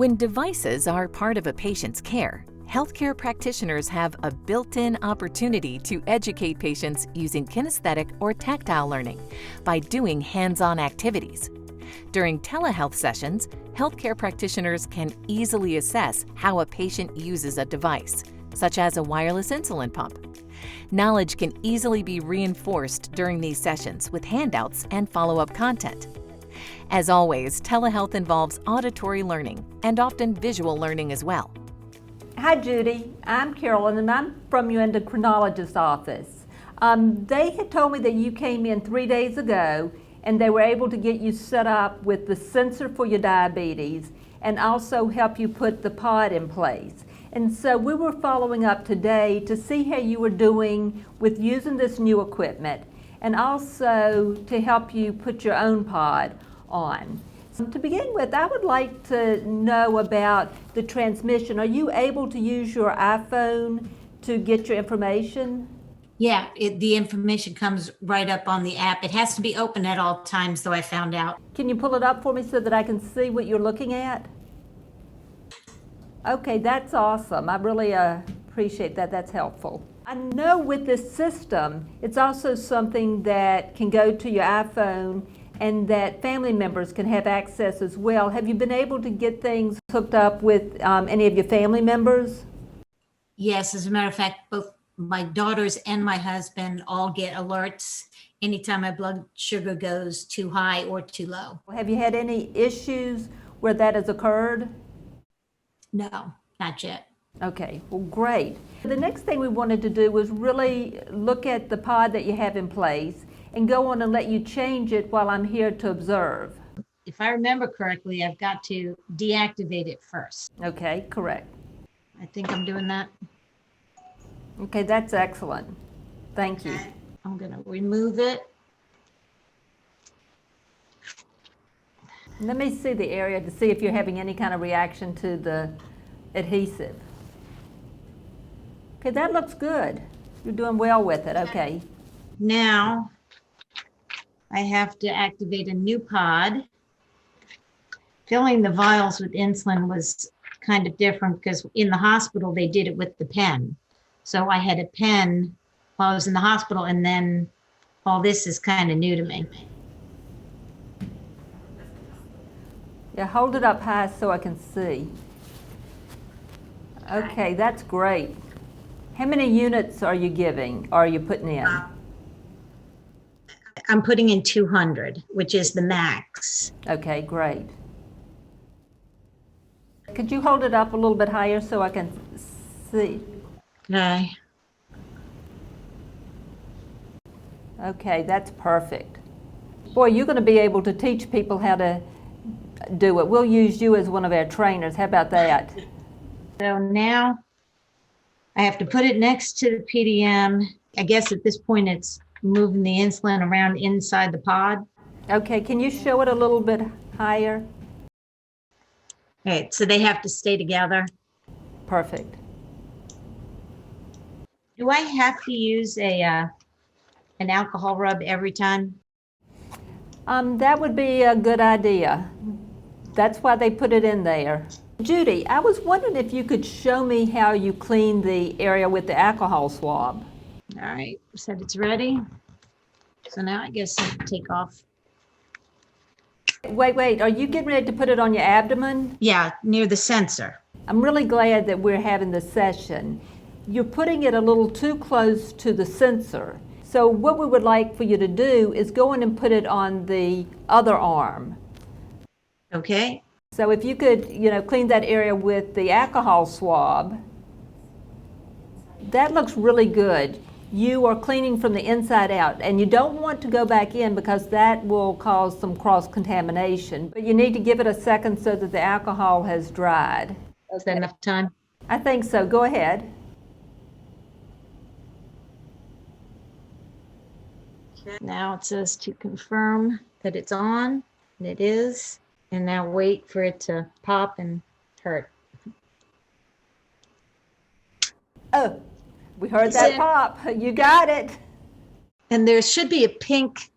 When devices are part of a patient's care, healthcare practitioners have a built-in opportunity to educate patients using kinesthetic or tactile learning by doing hands-on activities. During telehealth sessions, healthcare practitioners can easily assess how a patient uses a device, such as a wireless insulin pump. Knowledge can easily be reinforced during these sessions with handouts and follow-up content. As always, telehealth involves auditory learning and often visual learning as well. Hi Judy, I'm Carolyn and I'm from your endocrinologist's office. They had told me that you came in 3 days ago and they were able to get you set up with the sensor for your diabetes and also help you put the pod in place. And so we were following up today to see how you were doing with using this new equipment and also to help you put your own pod on. To begin with, I would like to know about the transmission. Are you able to use your iPhone to get your information? Yeah, the information comes right up on the app. It has to be open at all times, though, I found out. Can you pull it up for me so that I can see what you're looking at? Okay, that's awesome. I really appreciate that. That's helpful. I know with this system, it's also something that can go to your iPhone and that family members can have access as well. Have you been able to get things hooked up with any of your family members? Yes, as a matter of fact, both my daughters and my husband all get alerts anytime my blood sugar goes too high or too low. Have you had any issues where that has occurred? No, not yet. Okay, well, great. The next thing we wanted to do was really look at the pod that you have in place and go on and let you change it while I'm here to observe. If I remember correctly, I've got to deactivate it first. Okay, correct. I think I'm doing that. Okay, that's excellent. Thank you. I'm going to remove it. Let me see the area to see if you're having any kind of reaction to the adhesive. Okay, that looks good. You're doing well with it, okay. Now, I have to activate a new pod. Filling the vials with insulin was kind of different because in the hospital, they did it with the pen. So I had a pen while I was in the hospital, and then all this is kind of new to me. Yeah, hold it up high so I can see. Okay, that's great. How many units are you giving, or are you putting in? I'm putting in 200, which is the max. Okay, great. Could you hold it up a little bit higher so I can see? Okay. Okay, that's perfect. Boy, you're going to be able to teach people how to do it. We'll use you as one of our trainers. How about that? So now I have to put it next to the PDM. I guess at this point it's moving the insulin around inside the pod. Okay, can you show it a little bit higher? Okay, so they have to stay together. Perfect. Do I have to use an alcohol rub every time? That would be a good idea. That's why they put it in there. Judy, I was wondering if you could show me how you clean the area with the alcohol swab. All right, said it's ready. So now I guess I can take off. Wait, are you getting ready to put it on your abdomen? Yeah, near the sensor. I'm really glad that we're having this session. You're putting it a little too close to the sensor. So what we would like for you to do is go in and put it on the other arm. Okay. So if you could, clean that area with the alcohol swab, that looks really good. You are cleaning from the inside out, and you don't want to go back in because that will cause some cross-contamination. But you need to give it a second so that the alcohol has dried. Is that enough time? I think so. Go ahead. Now it says to confirm that it's on, and it is. And now wait for it to pop and hurt. Oh, we heard that pop. You got it. And there should be a pink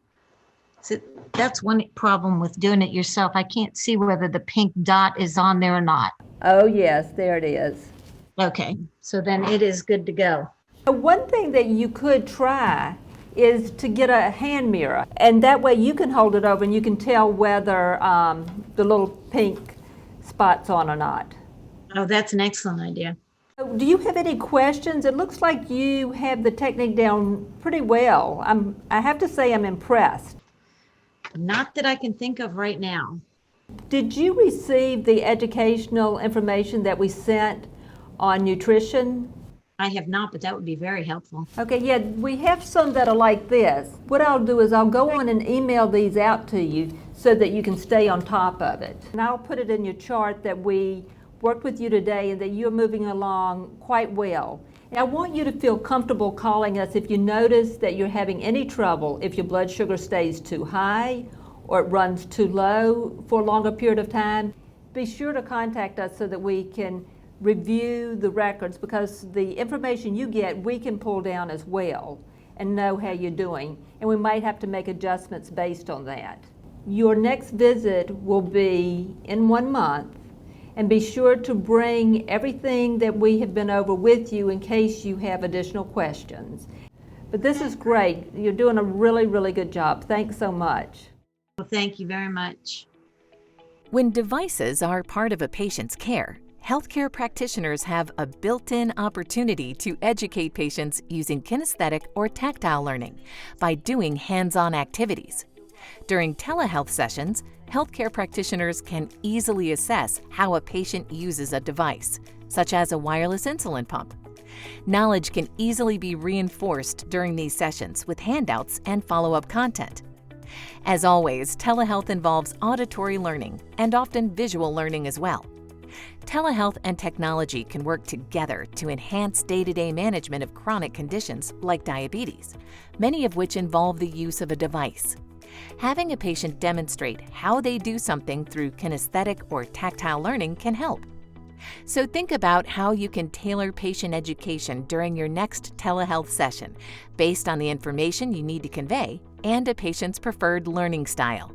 So that's one problem with doing it yourself. I can't see whether the pink dot is on there or not. Oh, yes, there it is. Okay, so then it is good to go. One thing that you could try is to get a hand mirror, and that way you can hold it over and you can tell whether the little pink spot's on or not. Oh, that's an excellent idea. Do you have any questions? It looks like you have the technique down pretty well. I have to say I'm impressed. Not that I can think of right now. Did you receive the educational information that we sent on nutrition? I have not, but that would be very helpful. Okay, yeah, we have some that are like this. What I'll do is I'll go on and email these out to you so that you can stay on top of it. And I'll put it in your chart that we worked with you today and that you're moving along quite well. And I want you to feel comfortable calling us if you notice that you're having any trouble, if your blood sugar stays too high or it runs too low for a longer period of time. Be sure to contact us so that we can review the records, because the information you get we can pull down as well and know how you're doing, and we might have to make adjustments based on that. Your next visit will be in 1 month, and be sure to bring everything that we have been over with you in case you have additional questions. But this is great. You're doing a really, really good job. Thanks so much. Well, thank you very much. When devices are part of a patient's care, healthcare practitioners have a built-in opportunity to educate patients using kinesthetic or tactile learning by doing hands-on activities. During telehealth sessions, healthcare practitioners can easily assess how a patient uses a device, such as a wireless insulin pump. Knowledge can easily be reinforced during these sessions with handouts and follow-up content. As always, telehealth involves auditory learning and often visual learning as well. Telehealth and technology can work together to enhance day-to-day management of chronic conditions like diabetes, many of which involve the use of a device. Having a patient demonstrate how they do something through kinesthetic or tactile learning can help. So think about how you can tailor patient education during your next telehealth session based on the information you need to convey and a patient's preferred learning style.